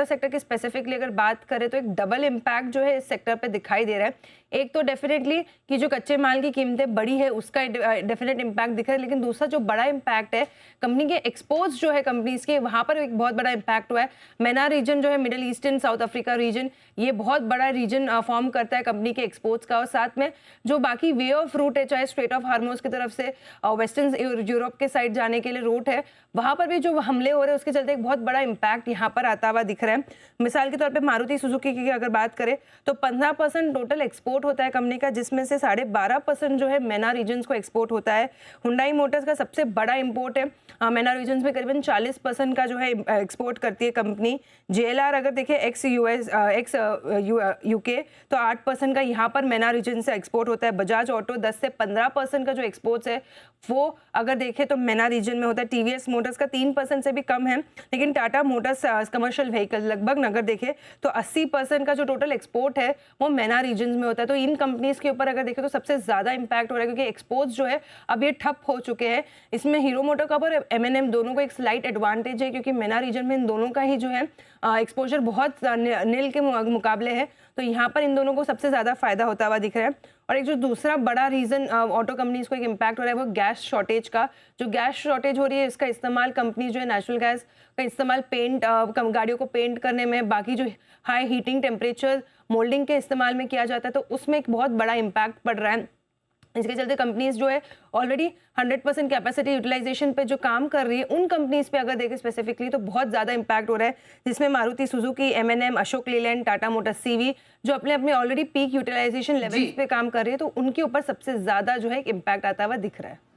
Motor sector की specifically अगर बात करें तो एक डबल इम्पैक्ट जो है इस सेक्टर पे दिखाई दे रहा है। एक तो डेफिनेटली कि जो कच्चे माल की कीमतें बढ़ी है उसका डेफिनेट इम्पैक्ट दिख रहा है, लेकिन दूसरा जो बड़ा इम्पैक्ट है कंपनी के एक्सपोर्ट्स जो है कंपनीज के, वहां पर एक बहुत बड़ा इम्पैक्ट हुआ है। MENA रीजन जो है, middle eastern south Africa reason, ये बहुत बड़ा रीजन फॉर्म करता है कंपनी के एक्सपोर्ट्स का। और साथ में जो बाकी वे ऑफ रूट है, चाहे स्ट्रेट ऑफ हार्मोज की तरफ से वेस्टर्न यूरोप के साइड जाने के लिए रूट है, वहां पर भी जो हमले हो रहे हैं उसके चलते एक बहुत बड़ा इम्पैक्ट यहाँ पर आता हुआ दिख रहा है। मिसाल के तौर पे मारुति सुजुकी की अगर बात करें तो 15% टोटल एक्सपोर्ट होता है कंपनी का, जिसमें से 12.5% जो है MENA रीजन्स को एक्सपोर्ट होता है। हुंडई मोटर्स का सबसे बड़ा इंपोर्ट है MENA रीजन्स में, करीबन 40% का जो है एक्सपोर्ट करती है कंपनी। JLR अगर देखें एक्स यूके तो 8% का यहाँ पर MENA रीजन से एक्सपोर्ट होता है। बजाज ऑटो 10 से 15% का जो एक्सपोर्ट्स है वो अगर देखें तो MENA रीजन में होता है। TVS मोटर्स का 3% से भी कम है, लेकिन टाटा मोटर्स कमर्शियल व्हीकल लगभग अगर देखें तो 80% का जो टोटल एक्सपोर्ट है वो MENA रीजन में होता है। तो इन कंपनीज के ऊपर अगर देखें तो सबसे ज्यादा इंपैक्ट हो रहा है, क्योंकि एक्सपोर्ट्स जो है अब ये ठप हो चुके हैं। इसमें हीरो मोटोकॉर्प और M&M दोनों को एक स्लाइट एडवांटेज है, क्योंकि MENA रीजन में इन दोनों का ही जो है एक्सपोजर बहुत नील के मुकाबले है। तो यहाँ पर इन दोनों को सबसे ज्यादा फायदा होता हुआ दिख रहा है। और एक जो दूसरा बड़ा रीजन ऑटो कंपनीज को एक इम्पैक्ट हो रहा है वो गैस शॉर्टेज का। जो गैस शॉर्टेज हो रही है इसका इस्तेमाल कंपनी जो है नेचुरल गैस का इस्तेमाल पेंट गाड़ियों को पेंट करने में, बाकी जो हाई हीटिंग टेम्परेचर मोल्डिंग के इस्तेमाल में किया जाता है, तो उसमें एक बहुत बड़ा इम्पैक्ट पड़ रहा है। इसके चलते कंपनीज जो है ऑलरेडी 100% कैपेसिटी यूटिलाइजेशन पे जो काम कर रही है, उन कंपनीज पे अगर देखें स्पेसिफिकली तो बहुत ज़्यादा इम्पैक्ट हो रहा है, जिसमें Maruti Suzuki, M&M, Ashok Leyland, Tata Motors, CV जो अपने अपने ऑलरेडी पीक यूटिलाइजेशन लेवल्स पे काम कर रही है, तो उनके ऊपर सबसे ज़्यादा जो है इम्पैक्ट आता हुआ दिख रहा है।